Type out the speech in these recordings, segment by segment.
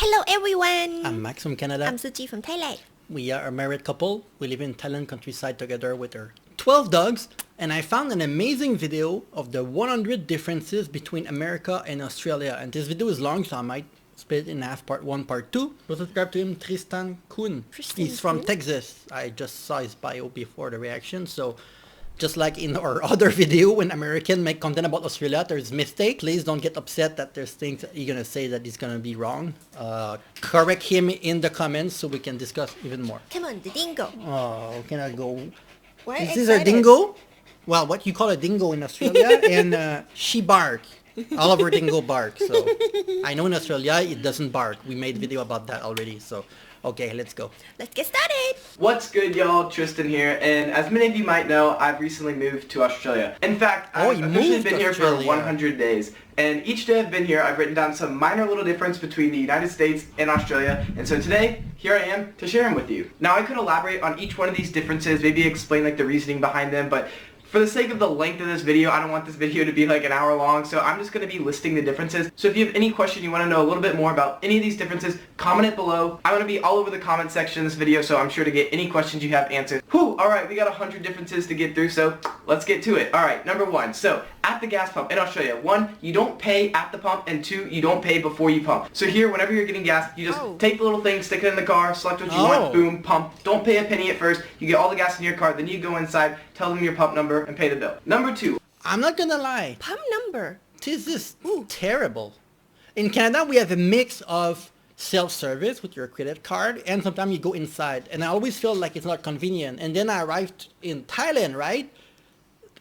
Hello everyone! I'm Max from Canada. I'm Suchi from Thailand. We are a married couple. We live in Thailand countryside together with our 12 dogs. And I found an amazing video of the 100 differences between America and Australia. And this video is long, so I might split it in half, part 1, part 2. Go subscribe to him, Tristan Kuhn. He's from Texas. I just saw his bio before the reaction. So just like in our other video, when Americans make content about Australia, there's mistake. Please don't get upset that there's things that you're going to say that is going to be wrong. Correct him in the comments so we can discuss even more. Come on, the dingo. Oh, can I go? We're This excited. is our dingo. Well, what you call a dingo in Australia. And she bark. All of our dingo bark. So I know in Australia it doesn't bark. We made a video about that already. So okay, let's go. Let's get started. What's good, y'all? Tristan here, and as many of you might know, I've recently moved to Australia. In fact, Oh, I've you officially moved been to here for Australia. 100 days, and each day I've been here, I've written down some minor little difference between the United States and Australia, and so today, here I am to share them with you. Now, I could elaborate on each one of these differences, maybe explain like the reasoning behind them, but for the sake of the length of this video, I don't want this video to be like an hour long, so I'm just going to be listing the differences. So if you have any question, you want to know a little bit more about any of these differences, comment it below. I'm going to be all over the comment section in this video, so I'm sure to get any questions you have answered. Whew, alright, we got 100 differences to get through, so let's get to it. Alright, number 1. So, at the gas pump in Australia, 1, you don't pay at the pump, and 2, you don't pay before you pump. So here, whenever you're getting gas, you just take the little thing, stick it in the car, select what you want, boom, pump. Don't pay a penny at first. You get all the gas in your car, then you go inside, tell them your pump number, and pay the bill. Number 2. I'm not gonna lie. Pump number. This is terrible. In Canada, we have a mix of self-service with your credit card, and sometimes you go inside, and I always feel like it's not convenient. And then I arrived in Thailand, right?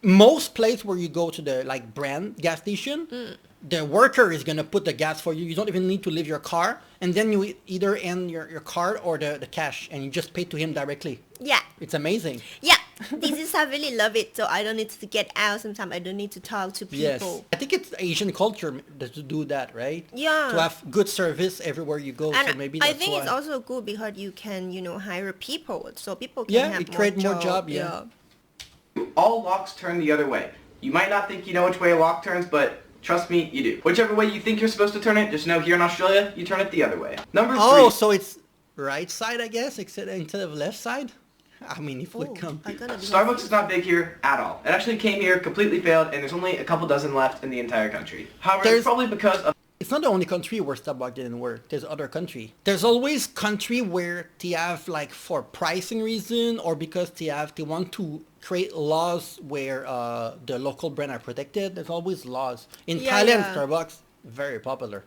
Most place where you go to the like brand gas station, the worker is gonna put the gas for you. You don't even need to leave your car, and then you either end your card or the cash, and you just pay to him directly. Yeah. It's amazing. Yeah. This is I really love it. So I don't need to get out. Sometimes I don't need to talk to people. Yes, I think it's Asian culture to do that, right? Yeah. To have good service everywhere you go. And so maybe I that's think why. it's also good because you can, hire people. So people can Yeah, have it create more job, yeah. All locks turn the other way. You might not think you know which way a lock turns, but trust me, you do. Whichever way you think you're supposed to turn it, just know here in Australia, you turn it the other way. Number 3. Oh, so it's right side, I guess, instead of left side? I mean, if we come... I'm gonna be Starbucks is not big here at all. It actually came here, completely failed, and there's only a couple dozen left in the entire country. However, it's probably because of... It's not the only country where Starbucks didn't work. There's other country. There's always country where they have, like, for pricing reason, or because they want to create laws where the local brand are protected. There's always laws. In Thailand, Starbucks, very popular.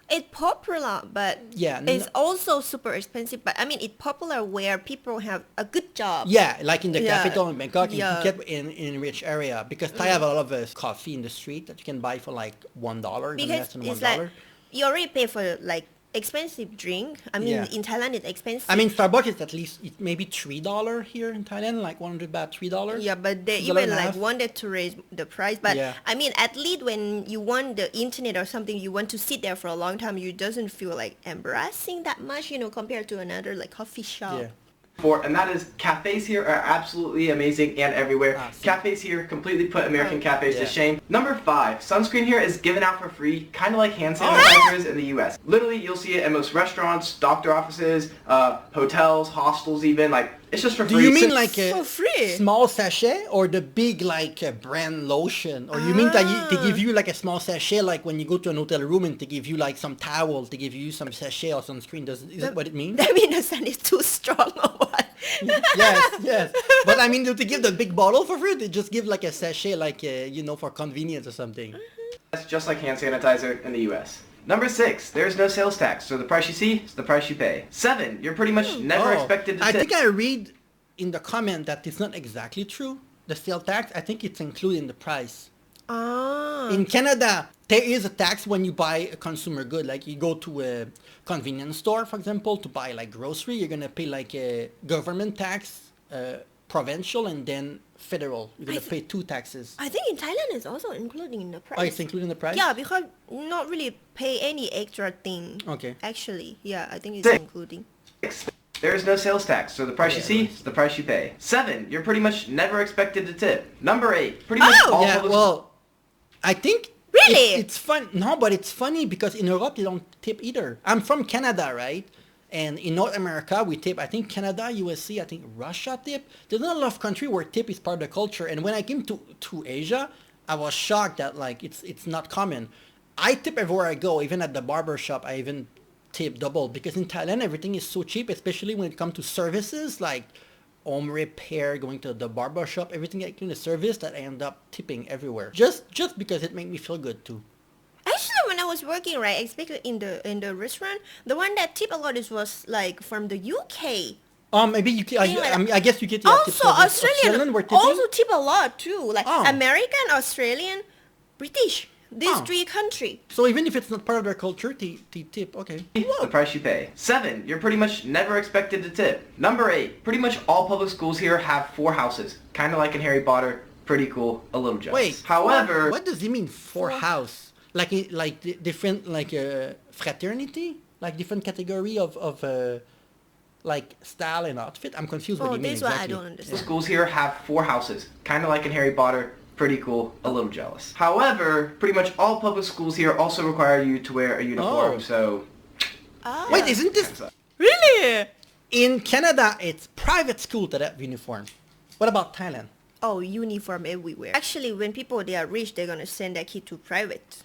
It's popular, but it's also super expensive. But I mean, it's popular where people have a good job. Yeah, like in the capital in Bangkok, in Yeah. Phuket, in rich area. Because Thai have a lot of coffee in the street that you can buy for like $1, even less Because than it's $1. like you already pay for like expensive drink. I mean, Yeah. in Thailand it's expensive. I mean, Starbucks is at least maybe $3 here in Thailand, like 100 baht, $3. yeah, but they $1.50. even like wanted to raise the price. But Yeah. I mean, at least when you want the internet or something, you want to sit there for a long time, you doesn't feel like embarrassing that much, compared to another like coffee shop. Yeah. And that is, cafes here are absolutely amazing and everywhere. Cafes here completely put American cafes to shame. Number 5, sunscreen here is given out for free, kind of like hand sanitizers in the US. Literally, you'll see it in most restaurants, doctor offices, hotels, hostels even, like, it's just for free. Do you mean like a For free? small sachet or the big like brand lotion? Or you mean that they give you like a small sachet like when you go to an hotel room and they give you like some towel, they give you some sachet or sunscreen? Is that what it means? I mean, the sun is too strong or what? Yes. But I mean, do they give the big bottle for free? They just give like a sachet like, for convenience or something. That's just like hand sanitizer in the US. Number 6, there's no sales tax, so the price you see is the price you pay. 7, you're pretty much never expected to I tip. think I read in the comment that it's not exactly true. The sales tax, I think it's included in the price. Ah. In Canada, there is a tax when you buy a consumer good. Like you go to a convenience store, for example, to buy like grocery, you're going to pay like a government tax, provincial, and then federal. You're going to pay 2 taxes. I think in Thailand it's also including in the price. Oh, it's included in the price? Yeah, because not really pay any extra thing. Okay. Actually, yeah, I think it's 6, including. there is no sales tax, so the price you see is the price you pay. 7, you're pretty much never expected to tip. Number 8, pretty much all public... Well, I think Really? It's fun. No, but it's funny because in Europe they don't tip either. I'm from Canada, right? And in North America we tip. I think Canada, USA, I think Russia tip. There's not a lot of country where tip is part of the culture. And when I came to Asia, I was shocked that like it's not common. I tip everywhere I go, even at the barber shop. I even tip double because in Thailand everything is so cheap, especially when it comes to services like home repair, going to the barber shop, everything including the service that I end up tipping everywhere. Just because it made me feel good too. Actually, when I was working, right, especially in the restaurant, the one that tip a lot is was like from the UK. Maybe you can, Thing like I mean, I guess you get tips Also, for this. Australian were tipping? also tip a lot too. Like Oh. American, Australian, British. These Oh. three countries. So even if it's not part of their culture, they tip. Okay. The price you pay. 7, you're pretty much never expected to tip. Number 8, pretty much all public schools here have 4 houses. Kind of like in Harry Potter. Pretty cool. A little jealous. Wait. However, What does it mean for house? Like different like fraternity? Like different category of like style and outfit? I'm confused what Oh, you mean this one exactly. I don't understand. schools here have 4 houses. Kind of like in Harry Potter. Pretty cool. A little jealous. However, pretty much all public schools here also require you to wear a uniform. Oh. So, Oh. Wait, isn't this Really? in Canada? It's private school that have uniform. What about Thailand? Oh, uniform everywhere. Actually, when people they are rich, they're gonna send their kid to private.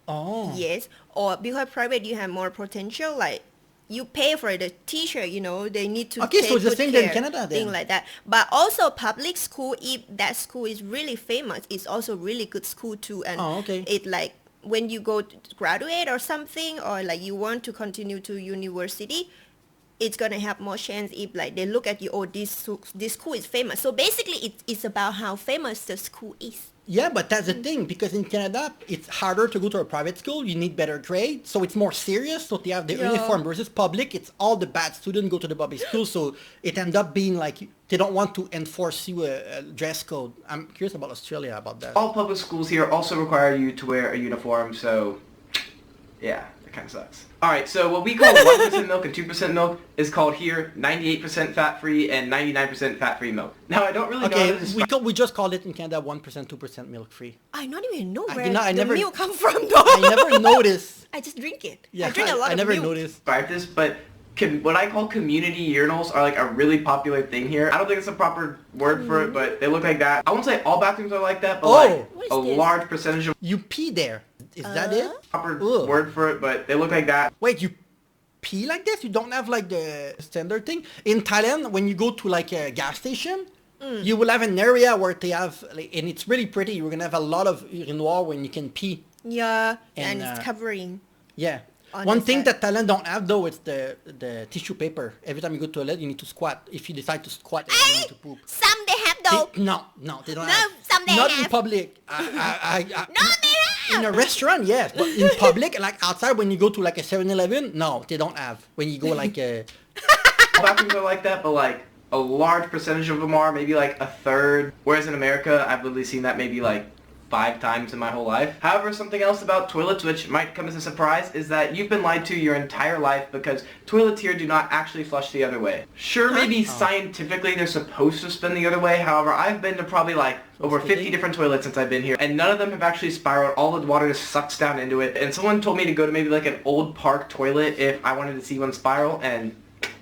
Oh. Yes, or because private you have more potential. Like you pay for the teacher, you know, they need to Okay, take so it's the good same than care, Canada then. thing like that. But also public school, if that school is really famous, it's also really good school too. And Oh, okay. it like when you go to graduate or something, or like you want to continue to university, it's gonna have more chance if like they look at you. Oh, this school is famous. So basically, it's about how famous the school is. Yeah, but that's the thing, because in Canada, it's harder to go to a private school. You need better grades, so it's more serious. So they have the Yeah. uniform versus public. It's all the bad students go to the public school, so it ends up being like they don't want to enforce you a dress code. I'm curious about Australia about that. all public schools here also require you to wear a uniform. So, yeah, that kind of sucks. Alright, so what we call 1% milk and 2% milk is called here 98% fat-free and 99% fat-free milk. Now, I don't really know how Okay, this is we just called it in Canada 1%, 2% milk free. I don't even know I where did not- I the never- milk come from though. I never noticed. I just drink it. Yeah, I drink a lot I of never milk. noticed. describe this, but what I call community urinals are like a really popular thing here. I don't think it's a proper word for it, but they look like that. I won't say all bathrooms are like that, but Oh. like What is a this? large percentage of You pee there. Is that it? proper Ugh. word for it, but they look like that. Wait, you pee like this? You don't have like the standard thing? In Thailand, when you go to like a gas station, you will have an area where they have, like, and it's really pretty. You're gonna have a lot of urinoir when you can pee. Yeah, And, and, it's covering. Yeah. On One the thing side. that Thailand don't have though is the tissue paper. Every time you go to the toilet, you need to squat. If you decide to squat, and you need to poop. Some they have though. No, they don't No, have. some they Not in have. public. No, they have. In a restaurant, yes, but in public, like outside, when you go to like a 7-Eleven, no, they don't have. When you go like a, All bathrooms are like that, but like a large percentage of them are, maybe like a third. Whereas in America, I've literally seen that maybe like 5 times in my whole life. However, something else about toilets which might come as a surprise is that you've been lied to your entire life because toilets here do not actually flush the other way. Sure, maybe scientifically they're supposed to spin the other way. However, I've been to probably like over 50 different toilets since I've been here, and none of them have actually spiraled. All the water just sucks down into it. And someone told me to go to maybe like an old park toilet if I wanted to see one spiral, and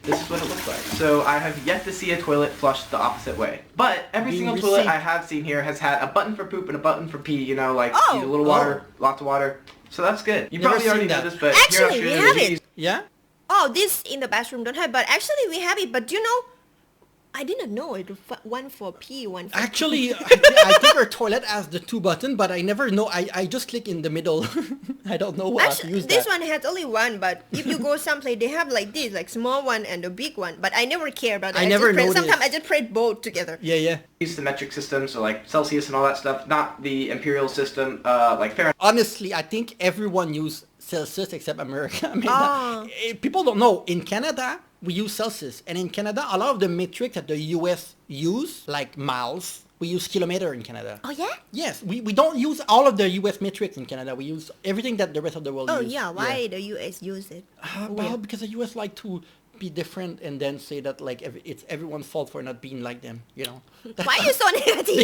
this is what it looks like. So I have yet to see a toilet flush the opposite way. But every Being single toilet received. I have seen here has had a button for poop and a button for pee, you know, like Oh. either little water, lots of water. So that's good. You Never probably already seen know that. this, but Actually, here in we Australia, have they it. use yeah. Oh, this in the bathroom don't have, but actually we have it. But you know, I didn't know it. One for pee, one for Actually, I think our toilet has the 2 button, but I never know. I just click in the middle. I don't know how to Actually, use this that. one has only one, but if you go someplace, they have like this, like small one and a big one. But I never care about that. I never just noticed. Sometimes I just press both together. Yeah. use the metric system, so like Celsius and all that stuff, not the imperial system, like Fahrenheit. Honestly, I think everyone use Celsius except America. I mean, Ah. people don't know. In Canada, we use Celsius, and in Canada, a lot of the metrics that the US use, like miles, we use kilometer in Canada. Oh yeah. Yes, we don't use all of the US metrics in Canada. We use everything that the rest of the world Oh use. yeah. Why the U.S. use it? Well, because the US like to be different and then say that like it's everyone's fault for not being like them, you know? Why are you so negative?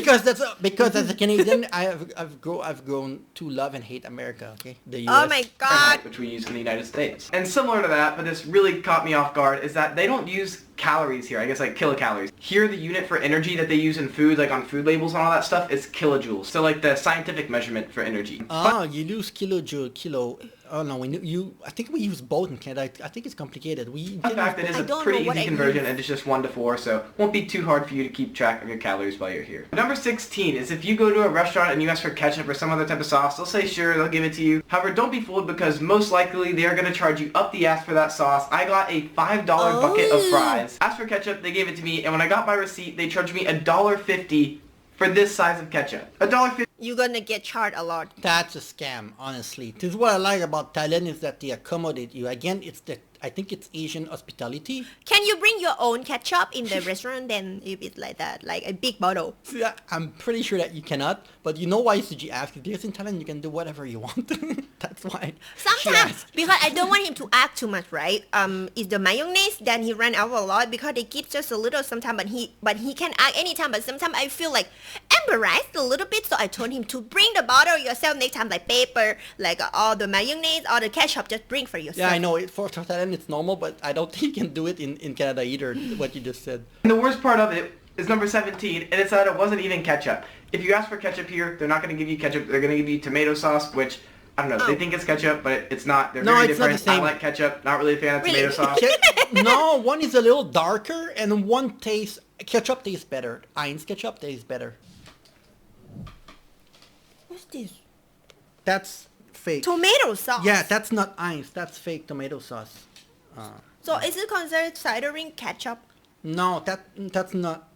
Because as a Canadian, I've grown to love and hate America. Okay, the U.S. Oh my god. which we use in the United States. And similar to that, but this really caught me off guard, is that they don't use calories here. I guess like kilocalories. Here, the unit for energy that they use in food, like on food labels and all that stuff, is kilojoules. So like the scientific measurement for energy. You lose kilo. Oh no, I think we use both in Canada. I think it's complicated. In fact, it is a pretty easy conversion, and it's just 1 to 4, so it won't be too hard for you to keep track of your calories while you're here. Number 16 is if you go to a restaurant and you ask for ketchup or some other type of sauce, they'll say sure, they'll give it to you. However, don't be fooled because most likely they are going to charge you up the ass for that sauce. I got a $5 bucket of fries. Asked for ketchup, they gave it to me, and when I got my receipt, they charged me $1.50 for this size of ketchup. $1.50. You're gonna get charged a lot. That's a scam, honestly. This is what I like about Thailand is that they accommodate you. Again, I think it's Asian hospitality. Can you bring your own ketchup in the restaurant then if it's like that, like a big bottle? Yeah, I'm pretty sure that you cannot, but you know why Suji asked? Because in Thailand you can do whatever you want. That's why. Sometimes, because I don't want him to act too much, right? Is the mayonnaise, then he ran out a lot because they give just a little sometimes, but he can act anytime. But sometimes I feel like embarrassed a little bit, so I told him to bring the bottle yourself next time, like paper, like all the mayonnaise, all the ketchup, just bring for yourself. Yeah, I know. For Thailand it's normal, but I don't think you can do it in Canada either, what you just said. And the worst part of it is number 17, and it's that it wasn't even ketchup. If you ask for ketchup here, they're not going to give you ketchup. They're going to give you tomato sauce, which, I don't know, they think it's ketchup, but it's not. They're very different. Not the same. I like ketchup, not really a fan of tomato sauce. No, one is a little darker, and one ketchup tastes better. Heinz ketchup tastes better. What's this? That's fake. Tomato sauce. Yeah, that's not Heinz. That's fake tomato sauce. So is it considered ciderin ketchup? No, that's not.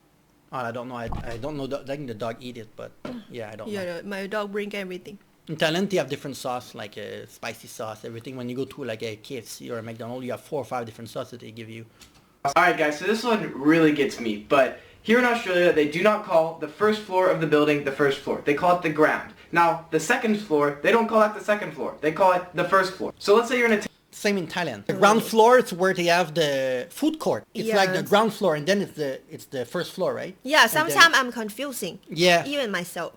Oh, I don't know. I don't know. I think the dog eat it, but yeah, I don't know. Yeah, my dog bring everything. In Thailand, they have different sauce, like spicy sauce, everything. When you go to like a KFC or a McDonald's, you have 4 or 5 different sauces that they give you. Alright guys, so this one really gets me, but here in Australia, they do not call the first floor of the building the first floor. They call it the ground. Now, the second floor, they don't call that the second floor. They call it the first floor. So let's say you're in a... Same in Thailand. The ground floor is where they have the food court. It's like the ground floor, and then it's the first floor, right? Yeah, sometimes I'm confusing. Yeah. Even myself.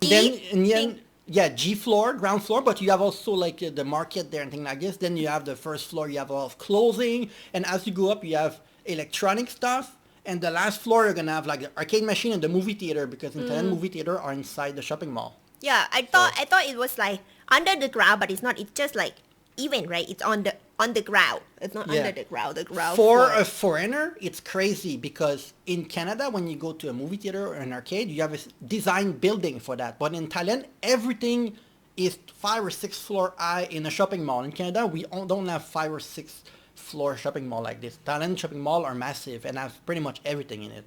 Yeah, G floor, ground floor, but you have also like the market there and things like this. Then you have the first floor, you have a lot of clothing, and as you go up, you have electronic stuff. And the last floor, you're gonna have like the arcade machine and the movie theater, because in Thailand, movie theater are inside the shopping mall. Yeah, I thought it was like under the ground, but it's not. It's just like even, right? It's on the ground. It's not under the ground. The ground. For a foreigner, it's crazy because in Canada, when you go to a movie theater or an arcade, you have a designed building for that. But in Thailand, everything is 5 or 6 floor high in a shopping mall. In Canada, we don't have 5 or 6 floor shopping mall like this. Thailand shopping mall are massive and have pretty much everything in it.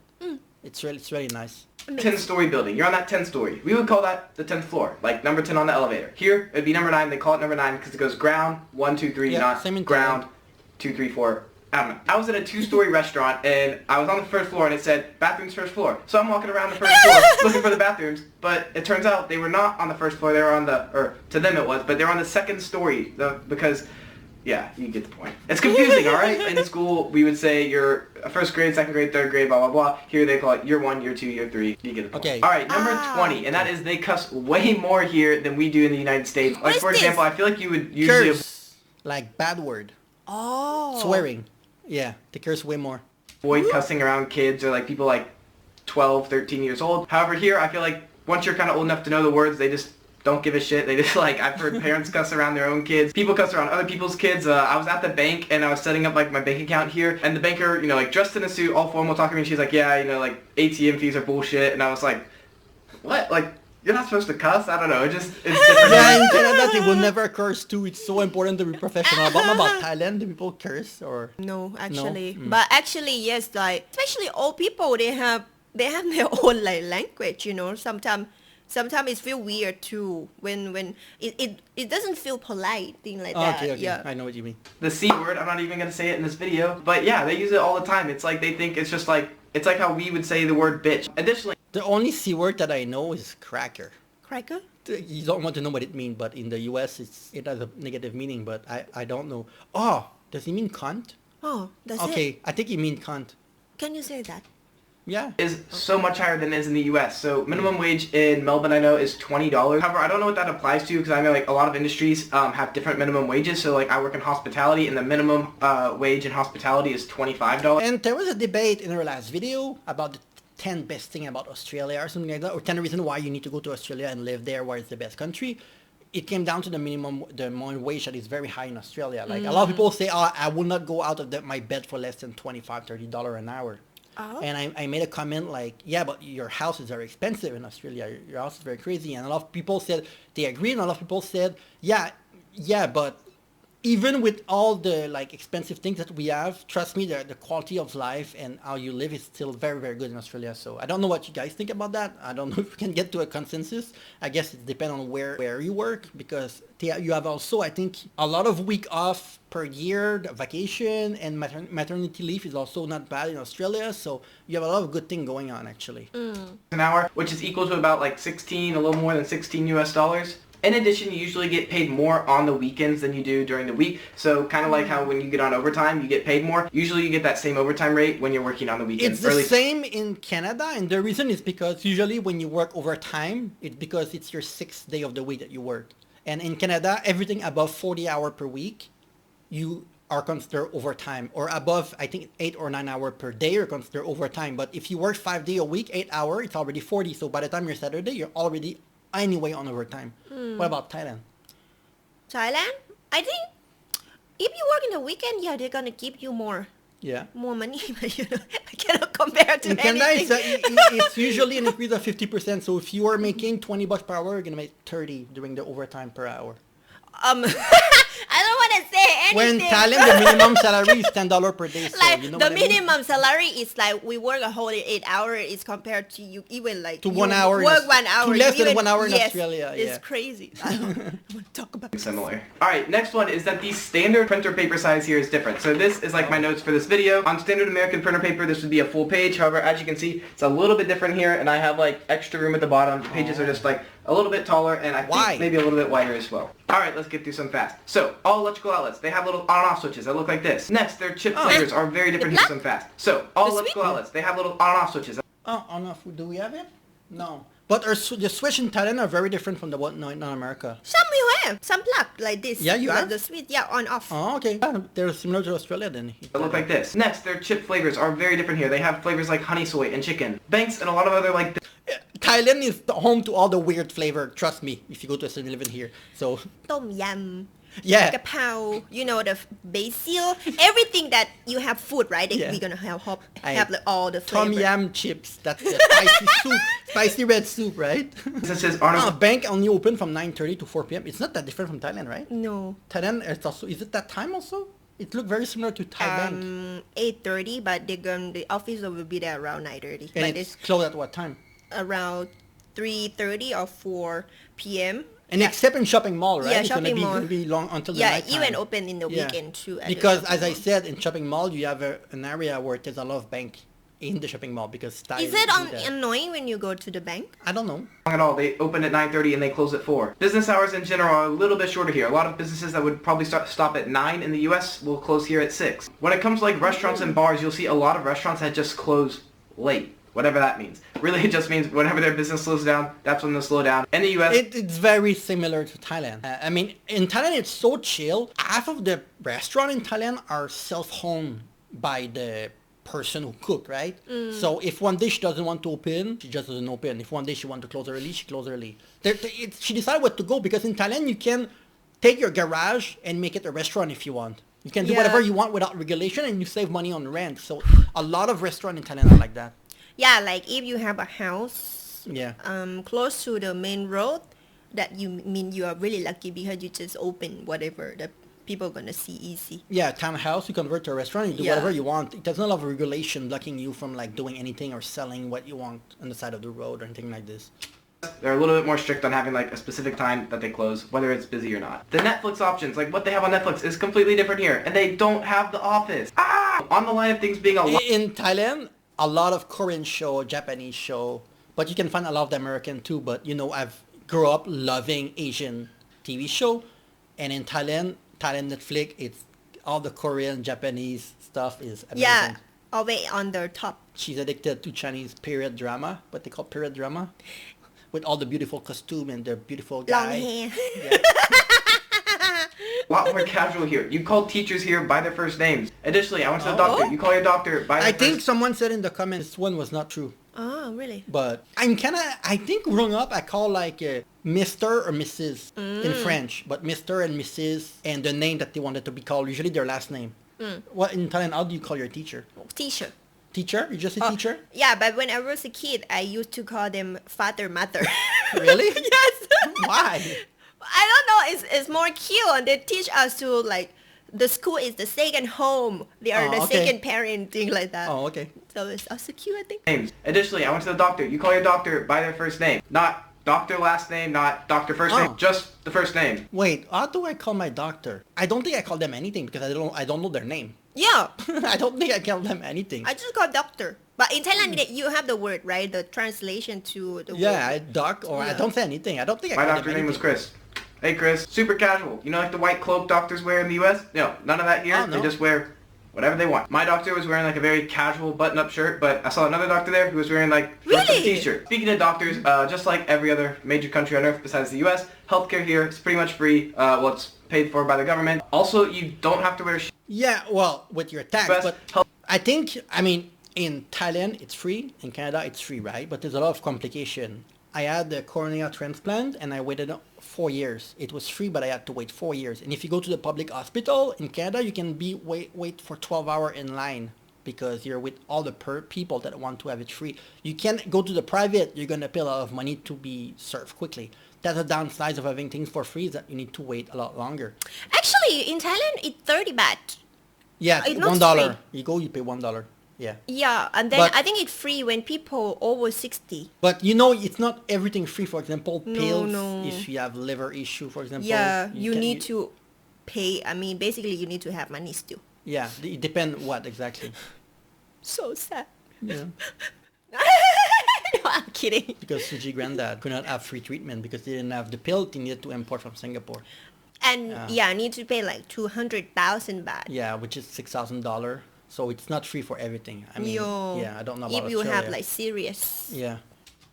It's really nice. 10-story building. You're on that 10th story. We would call that the 10th floor, like number 10 on the elevator. Here, it'd be number 9. They call it number 9 because it goes ground, 1, 2, 3, not ground, 2, 3, 4. I don't know. I was at a 2-story restaurant and I was on the first floor and it said bathrooms first floor. So I'm walking around the first floor looking for the bathrooms, but it turns out they were not on the first floor. They were on or to them it was, but they're on the 2nd story because... Yeah, you get the point. It's confusing, alright? In school, we would say you're first grade, second grade, third grade, blah, blah, blah. Here they call it year 1, year 2, year 3. You get the point. Okay. Alright, number 20, and that is they cuss way more here than we do in the United States. Like, for example, I feel like you would usually... Curse. Like bad word. Oh. Swearing. Yeah, they curse way more. Avoid cussing around kids or like people like 12, 13 years old. However, here, I feel like once you're kind of old enough to know the words, they just... don't give a shit. They just like, I've heard parents cuss around their own kids. People cuss around other people's kids. I was at the bank and I was setting up like my bank account here and the banker, you know, like dressed in a suit, all formal, talking to me. She's like, yeah, you know, like ATM fees are bullshit. And I was like, what? Like, you're not supposed to cuss? I don't know. It's different. Yeah, in Canada they will never curse too. It's so important to be professional. But not about Thailand, do people curse or? No, actually. No? But actually, yes, like, especially old people, they have their own like language, you know, Sometimes it feel weird too when it doesn't feel polite, thing like that. Okay, yeah. I know what you mean. The C word, I'm not even gonna say it in this video, but yeah, they use it all the time. It's like they think it's just like it's like how we would say the word bitch. Additionally, the only C word that I know is cracker. Cracker? You don't want to know what it means, but in the US it has a negative meaning, but I don't know. Oh, does it mean cunt? Oh, that's it. Okay, I think you mean cunt. Can you say that? Yeah. Is so much higher than it is in the U.S. So minimum wage in Melbourne, I know, is $20. However, I don't know what that applies to because I know like a lot of industries have different minimum wages. So like I work in hospitality, and the minimum wage in hospitality is $25. And there was a debate in our last video about the 10 best thing about Australia or something like that, or 10 reasons why you need to go to Australia and live there, why it's the best country. It came down to the minimum wage that is very high in Australia. Like a lot of people say, oh, I will not go out of my bed for less than $25-$30 an hour. Oh. And I made a comment like, yeah, but your house is very expensive in Australia. Your house is very crazy. And a lot of people said they agree, and a lot of people said, yeah, but even with all the like expensive things that we have, trust me, the quality of life and how you live is still very, very good in Australia. So I don't know what you guys think about that. I don't know if we can get to a consensus. I guess it depends on where you work, because you have also, I think, a lot of week off per year. The vacation and maternity leave is also not bad in Australia. So you have a lot of good thing going on actually. An hour, which is equal to about like 16, a little more than 16 US dollars. In addition, you usually get paid more on the weekends than you do during the week. So kind of like how when you get on overtime, you get paid more. Usually you get that same overtime rate when you're working on the weekends. It's the same in Canada, and the reason is because usually when you work overtime, it's because it's your 6th day of the week that you work. And in Canada, everything above 40 hours per week, you are considered overtime. Or above, I think, 8 or 9 hours per day, you're considered overtime. But if you work 5 days a week, 8 hours, it's already 40. So by the time you're Saturday, you're already anyway on overtime. What about Thailand? Thailand? I think if you work in the weekend, yeah, they're gonna give you more money. But I cannot compare to in Canada, anything. it's usually an increase of 50%. So if you are making $20 per hour, you're gonna make 30 during the overtime per hour. I don't want to say anything. When Thailand, the minimum salary is $10 per day. So like you know the what I mean? minimum salary is like we work a whole 8 hours is compared to you even like To you 1 hour. work 1 hour. To less you than even, 1 hour in yes, Australia. It's Yeah. crazy. I don't want to talk about similar. Alright, next one is that the standard printer paper size here is different. So this is like my notes for this video. On standard American printer paper, this would be a full page. However, as you can see, it's a little bit different here, and I have like extra room at the bottom. The pages are just like a little bit taller, and I think maybe a little bit wider as well. Alright, let's get through some fast. So, all electrical outlets, they have little on-off switches that look like this. Next, their chip flavors are very different here, some fast. So, all electrical outlets, they have little on-off switches. Oh, on-off. Do we have it? No. But the switch in Thailand are very different from the one in America. some you have some plug like this. Yeah, you like have? the switch, yeah, on off. Oh, okay. They're similar to Australia then. They look like this. Next, their chip flavors are very different here. They have flavors like honey soy and chicken. Banks and a lot of other like Thailand is the home to all the weird flavor. Trust me, if you go to a 7-Eleven here. So, Tom yum. yeah. Kapow, you know, the basil, everything that you have food, right? Yeah. We're gonna have like, all the Tom flavor. yam chips. That's the spicy soup. Spicy red soup, right? businesses Bank only open from 9:30 to 4 p.m. It's not that different from Thailand, right? No. Thailand, it's also, is it that time also? It looked very similar to Thai Bank. 8:30, but the office will be there around 9:30. And But it's closed at what time? around 3:30 or 4 p.m. And except in shopping mall, right? Yeah, it's shopping mall. gonna be long until the Yeah, night time. even open in the weekend too. at the Because shopping as I mall. said, in shopping mall, you have an area where there's a lot of bank in the shopping mall because Thai Is it do that. annoying when you go to the bank? I don't know. at all. They open at 9:30 and they close at 4. Business hours in general are a little bit shorter here. A lot of businesses that would probably stop at 9 in the US will close here at 6. When it comes to like restaurants and bars, you'll see a lot of restaurants that just close late. Whatever that means. Really, it just means whenever their business slows down, that's when they'll slow down. In the US, It's very similar to Thailand. I mean, in Thailand, it's so chill. Half of the restaurant in Thailand are self-owned by the person who cooked, right? So if one day she doesn't want to open, she just doesn't open. If one day she wants to close early, she closes early. She decides what to go because in Thailand, you can take your garage and make it a restaurant if you want. You can do Yeah. whatever you want without regulation and you save money on rent. So a lot of restaurants in Thailand are like that. Yeah, like if you have a house Yeah. close to the main road, that you are really lucky because you just open whatever the people gonna see easy. Yeah, townhouse, you convert to a restaurant, you do Yeah. whatever you want. It does not have a regulation blocking you from like doing anything or selling what you want on the side of the road or anything like this. they're a little bit more strict on having like a specific time that they close, whether it's busy or not. The Netflix options, like what they have on Netflix, is completely different here, and they don't have The Office. On the line of things being a lot. In Thailand, a lot of Korean show, Japanese show, but you can find a lot of the American too. But you know, I've grew up loving Asian TV show, and in Thailand Netflix, it's all the Korean, Japanese stuff is amazing. Yeah, always on the top. She's addicted to Chinese period drama, what they call period drama, with all the beautiful costume and the beautiful Long guy. hair. Yeah. A lot more casual here. You call teachers here by their first names. Additionally, I went to the doctor. You call your doctor by their I think first... someone said in the comments this one was not true. Oh, really? But in Canada, I think growing up, I call like Mr. or Mrs. in French. But Mr. and Mrs. and the name that they wanted to be called, usually their last name. What in Italian, how do you call your teacher? Teacher. Teacher? You just say teacher? Yeah, but when I was a kid, I used to call them father, mother. Really? Yes. Why? I don't know. It's more cute, and they teach us to like the school is the second home. They are the okay. second parent, thing like that. Oh, okay. So it's also cute, I think. names. Additionally, I went to the doctor. You call your doctor by their first name. Not doctor last name, not doctor first name, just the first name. Wait, how do I call my doctor? I don't think I call them anything because I don't know their name. Yeah, I don't think I call them anything. I just call doctor. But in Thailand, you have the word, right? The translation to the Yeah, word. I doc or I don't say anything. I don't think I My call doctor's them name was anything. Chris. Hey Chris, super casual. You know like the white cloak doctors wear in the US? No, none of that here. Oh, no. They just wear whatever they want. My doctor was wearing like a very casual button-up shirt, but I saw another doctor there who was wearing like shorts and a Really? t-shirt. Speaking of doctors, just like every other major country on earth besides the US, healthcare here is pretty much free. Well, it's paid for by the government. Also, you don't have to wear shoes. Yeah, well, with your tax, Best but help- I think, I mean, in Thailand it's free, in Canada it's free, right? But there's a lot of complication. I had a cornea transplant and I waited 4 years. It was free, but I had to wait 4 years. And if you go to the public hospital in Canada, you can wait for 12 hours in line because you're with all the people that want to have it free. You can't go to the private. You're going to pay a lot of money to be served quickly. That's a downside of having things for free is that you need to wait a lot longer. Actually, in Thailand, it's 30 baht. Yeah, It's not $1. free. You go, you pay $1. Yeah. Yeah, and then But- I think it's free when people over 60. But you know, it's not everything free. For example, No, pills, no. if you have liver issue, for example. Yeah, you can- need to pay. I mean, basically, you need to have money still. Yeah, it depends what exactly. So sad. Yeah. No, I'm kidding. Because Suji granddad could not have free treatment because they didn't have the pill. They needed to import from Singapore. And yeah, I need to pay like 200,000 baht. Yeah, which is $6,000. So it's not free for everything. I mean, Yo, yeah, I don't know about if you have Australia. like serious. Yeah.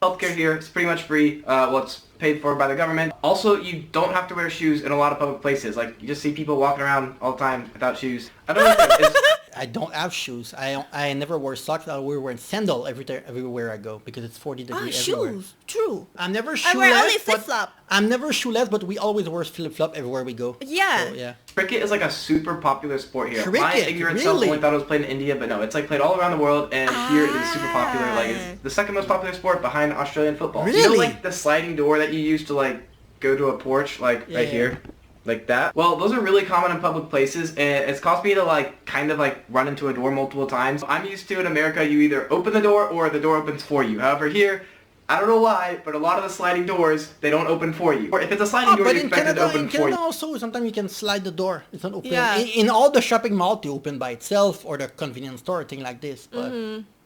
Healthcare here is pretty much free. Well, it's paid for by the government. Also, you don't have to wear shoes in a lot of public places. Like, you just see people walking around all the time without shoes. I don't know if it's... I don't have shoes. I never wear socks. I wear wearing sandal everywhere I go because it's 40 Ah, degrees everywhere. shoes. True. I'm never I shoeless. wear only but- flip-flop. I'm never shoeless, but we always wear flip-flop everywhere we go. Yeah. So, yeah. Cricket is like a super popular sport here. My Cricket? ignorant self Really? only thought it was played in India, but no, it's like played all around the world, and here it is super popular. Like, it's the second most popular sport behind Australian football. You know, Really? like the sliding door that you use to like go to a porch, like right Yeah. here, like that. Well, those are really common in public places, and it's caused me to like kind of like run into a door multiple times. I'm used to in America, you either open the door or the door opens for you. However, here. I don't know why, but a lot of the sliding doors, they don't open for you. Or if it's a sliding door, But you in expect it to Canada, open for you. also, sometimes you can slide the door. It's not open. Yeah. In all the shopping malls, they open by itself or the convenience store, thing like this. But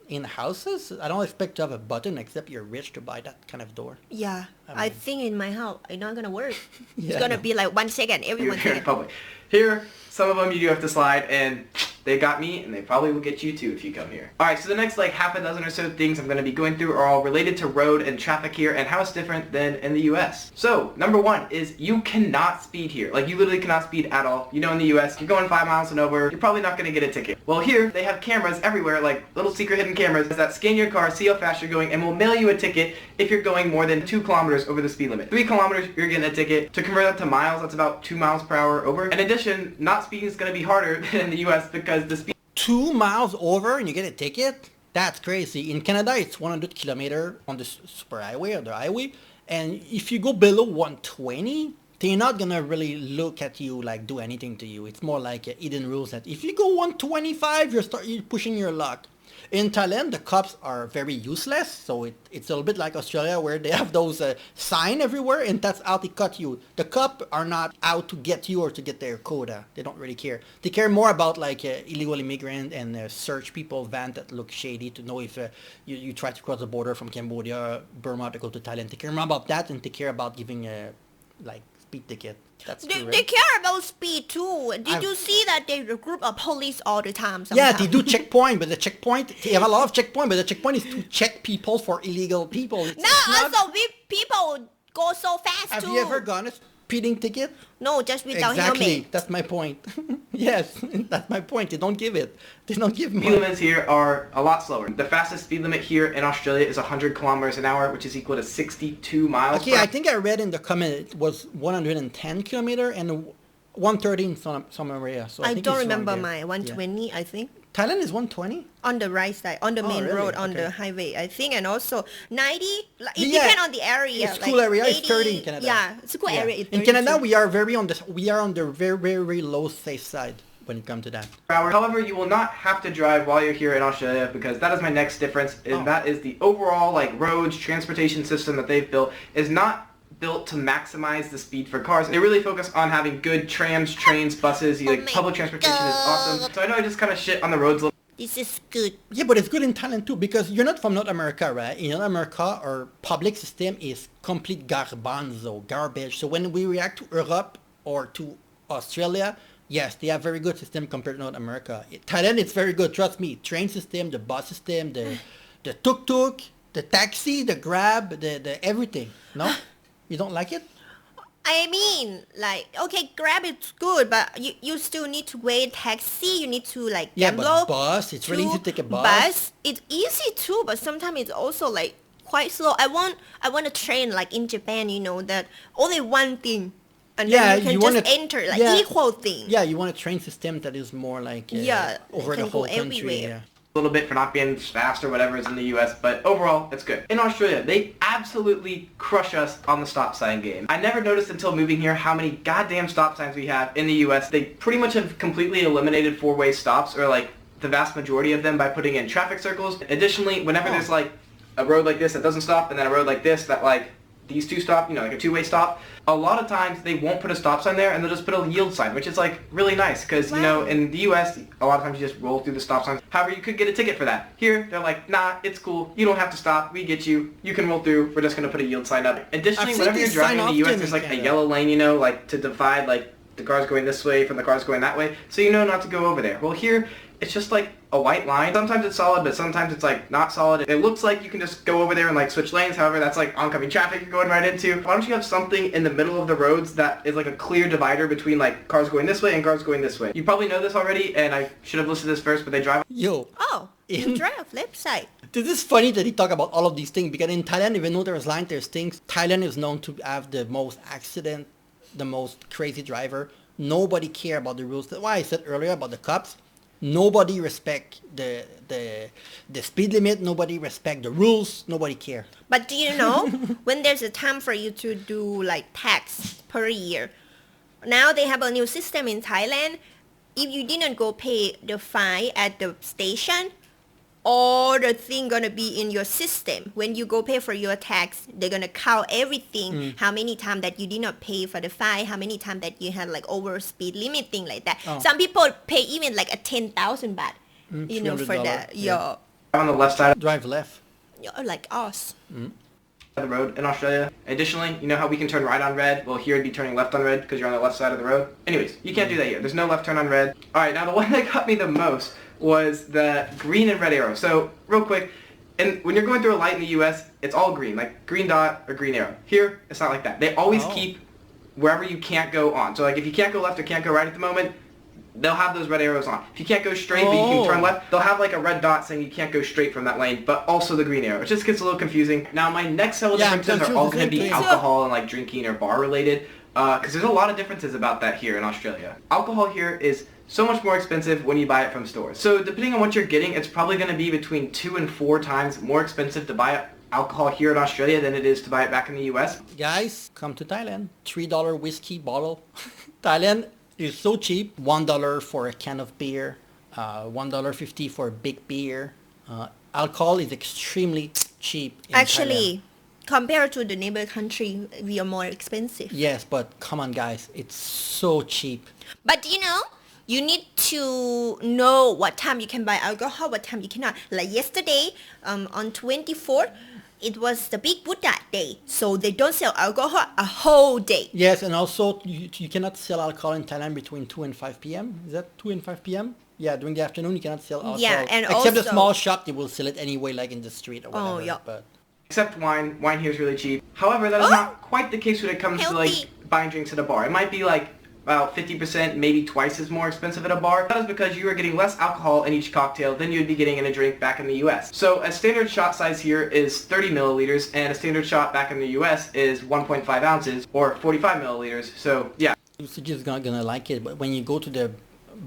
in houses, I don't expect to have a button except you're rich to buy that kind of door. Yeah. I think in my house, it's not gonna work. Yeah, It's gonna no. be like 1 second, every Here 1 in second. public. Here, some of them you do have to slide, and they got me, and they probably will get you too if you come here. Alright, so the next like half a dozen or so things I'm going to be going through are all related to road and traffic here and how it's different than in the US. So, number one is you cannot speed here. Like, you literally cannot speed at all. You know, in the US, you're going 5 miles and over, you're probably not going to get a ticket. Well, here, they have cameras everywhere, like little secret hidden cameras that scan your car, see how fast you're going, and will mail you a ticket if you're going more than 2 kilometers over the speed limit. 3 kilometers, you're getting a ticket. To convert that to miles, that's about 2 miles per hour over. In addition, not speeding is going to be harder than in the US because the speed 2 miles over and you get a ticket? That's crazy. In Canada, it's 100 kilometer on the super highway or the highway. And if you go below 120, they're not gonna really look at you like do anything to you. It's more like hidden rules that if you go 125, you're pushing your luck. In Thailand, the cops are very useless, so it's a little bit like Australia where they have those sign everywhere, and that's how they cut you. The cops are not out to get you or to get their quota. They don't really care. They care more about like illegal immigrant and search people van that look shady to know if you try to cross the border from Cambodia, Burma to go to Thailand. They care more about that, and they care about giving like speed ticket. That's They, true, they right? care about speed too. Did I've- you see that they recruit a police all the time? Yeah, Sometimes? they do checkpoint, but the checkpoint, they have a lot of checkpoint, but the checkpoint is to check people for illegal people. It's No, not, also people go so fast have too. you ever gotten a speeding ticket? No, just without Exactly, helmet. that's my point. Yes, that's my point. They don't give it. They don't give Speed money. limits here are a lot slower. The fastest speed limit here in Australia is 100 kilometers an hour, which is equal to 62 miles Okay, per I think I read in the comment it was 110 kilometer and 130 in some area. So I I think don't it's wrong remember there. my Yeah. 120, I think. Thailand is 120? On the right side, on the Oh, main really? road, on Okay. the highway, I think, and also 90. Like, it Yeah, depends on the area. it's cool area, it's 30 in 80, Canada. Yeah, it's a cool Yeah. area. It's In 30 Canada, too. we are on the very, very, very low safe side when it comes to that. hour. However, you will not have to drive while you're here in Australia because that is my next difference, and Oh. that is the overall like roads transportation system that they've built is not built to maximize the speed for cars. They really focus on having good trams, trains, buses. Oh Like my public transportation is awesome. God. So I know I just kind of shit on the roads a little. This is good. Yeah, but it's good in Thailand too because you're not from North America, right? In North America, our public system is complete garbanzo, garbage. So when we react to Europe or to Australia, yes, they have very good system compared to North America. Thailand, it's very good. Trust me. Train system, the bus system, the tuk-tuk, the taxi, the Grab, the everything. No, you don't like it? I mean, like, okay, Grab it's good, but you still need to wait taxi. You need to like Yeah, gamble. but bus, it's really easy to take a bus. Bus, it's easy too, but sometimes it's also like quite slow. I want a train like in Japan, that only one thing, and Yeah, then you can you just want a- enter like yeah. equal thing. Yeah, you want a train system that is more like Yeah, over it the can whole go country. everywhere. Yeah. Little bit for not being fast or whatever is in the US, but overall it's good. In Australia, they absolutely crush us on the stop sign game. I never noticed until moving here how many goddamn stop signs we have in the US. They pretty much have completely eliminated four-way stops, or like the vast majority of them, by putting in traffic circles. Additionally, whenever there's like a road like this that doesn't stop and then a road like this that like these two stop, like a two-way stop, a lot of times they won't put a stop sign there and they'll just put a yield sign, which is like really nice because, Wow. in the US, a lot of times you just roll through the stop signs. However, you could get a ticket for that. Here, they're like, nah, it's cool. You don't have to stop. We get you. You can roll through. We're just going to put a yield sign up. Additionally, I've seen whenever you're these driving in sign the US, often there's in like a Canada. yellow lane, like to divide like the cars going this way from the cars going that way. So you know not to go over there. Well, here, it's just like a white line. Sometimes it's solid, but sometimes it's like not solid. It looks like you can just go over there and like switch lanes. However, that's like oncoming traffic you're going right into. Why don't you have something in the middle of the roads that is like a clear divider between like cars going this way and cars going this way? You probably know this already, and I should have listed this first, but they drive. Yo, Oh, you In- drive left side. this is funny that he talk about all of these things because in Thailand, even though there's line, there's things. Thailand is known to have the most accident, the most crazy driver. Nobody care about the rules. That's why I said earlier about the cops. Nobody respect the speed limit. Nobody respect the rules. Nobody care. But do you know when there's a time for you to do like tax per year? Now they have a new system in Thailand. If you didn't go pay the fine at the station, all the thing gonna be in your system. When you go pay for your tax, they're gonna count everything. How many times that you did not pay for the fine, how many times that you had like over speed limit, thing like that. Oh. Some people pay even like a 10,000 baht, for $300, that. yeah. On the left side Drive left. Like us. of the road in Australia. Additionally, you know how we can turn right on red? Well, here it'd be turning left on red because you're on the left side of the road. Anyways, you can't do that here. There's no left turn on red. Alright, now the one that got me the most was the green and red arrow. So, real quick, and when you're going through a light in the US, it's all green, like green dot or green arrow. Here, it's not like that. They always Oh. keep wherever you can't go on. So like if you can't go left or can't go right at the moment, they'll have those red arrows on. If you can't go straight but you can turn Oh. left, they'll have like a red dot saying you can't go straight from that lane, but also the green arrow. It just gets a little confusing. Now my next set of Yeah, I'm differences are confused all the going to same be thing. alcohol and like drinking or bar related. Because there's a lot of differences about that here in Australia. Alcohol here is so much more expensive when you buy it from stores. So depending on what you're getting, it's probably going to be between 2 and 4 times more expensive to buy alcohol here in Australia than it is to buy it back in the US. Guys, come to Thailand. $3 whiskey bottle. Thailand is so cheap. $1 for a can of beer. $1.50 for a big beer. Alcohol is extremely cheap in Thailand. Actually, compared to the neighbor country, we are more expensive. Yes, but come on, guys. It's so cheap. But you need to know what time you can buy alcohol, what time you cannot. Like yesterday, on 24th, it was the big Buddha day, so they don't sell alcohol a whole day. Yes, and also you cannot sell alcohol in Thailand between 2 and 5 p.m. Is that 2 and 5 p.m.? Yeah, during the afternoon you cannot sell alcohol. Yeah, and except a also- small shop, they will sell it anyway, like in the street or whatever. Oh, yeah. But Except wine. Wine here is really cheap. However, that is Oh! not quite the case when it comes to Healthy. like buying drinks at a bar. It might be like about 50%, maybe twice as more expensive at a bar. That is because you are getting less alcohol in each cocktail than you'd be getting in a drink back in the US. So a standard shot size here is 30 milliliters, and a standard shot back in the US is 1.5 ounces or 45 milliliters. So yeah. you're just not gonna like it. But when you go to the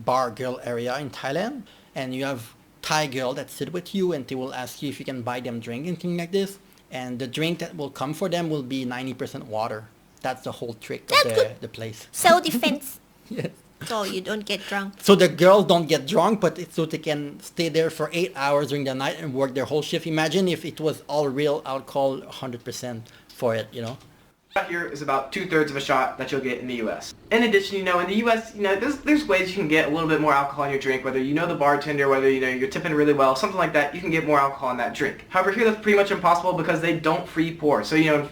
bar girl area in Thailand, and you have Thai girl that sit with you, and they will ask you if you can buy them drink and things like this, and the drink that will come for them will be 90% water. That's the whole trick of That's good. the place. Self-defense. Yes. So you don't get drunk. So the girls don't get drunk, but it's so they can stay there for 8 hours during the night and work their whole shift. Imagine if it was all real alcohol, 100% for it, you know? Shot here is about 2/3 of a shot that you'll get in the U.S. In addition, in the U.S., there's ways you can get a little bit more alcohol in your drink, whether you know the bartender, whether you're tipping really well, something like that. You can get more alcohol in that drink. However, here that's pretty much impossible because they don't free pour. So in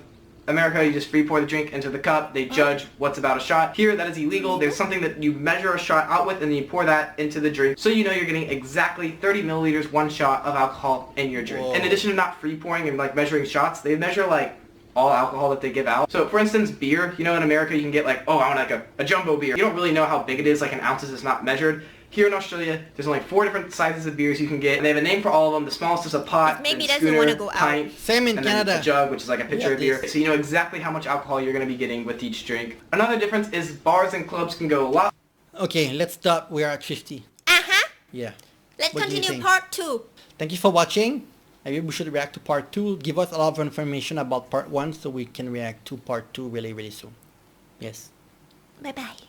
America, you just free pour the drink into the cup. They judge what's about a shot. Here, that is illegal. There's something that you measure a shot out with, and then you pour that into the drink. So you're getting exactly 30 milliliters, one shot of alcohol in your drink. Whoa. In addition to not free pouring and like measuring shots, they measure like all alcohol that they give out. So for instance, beer, in America you can get like, I want like a jumbo beer. You don't really know how big it is, like in ounces is not measured. Here in Australia, there's only 4 different sizes of beers you can get, and they have a name for all of them. The smallest is a pot, Maybe then doesn't schooner, wanna go out. pint, Same in and then Canada. a jug, which is like a pitcher Yeah, of beer. this- So you know exactly how much alcohol you're going to be getting with each drink. Another difference is bars and clubs can go a lot. Okay, let's stop. We are at 50. Uh-huh. Yeah. Let's What do you continue think? part 2. Thank you for watching. Maybe we should react to part 2. Give us a lot of information about part 1 so we can react to part 2 really, really soon. Yes. Bye-bye.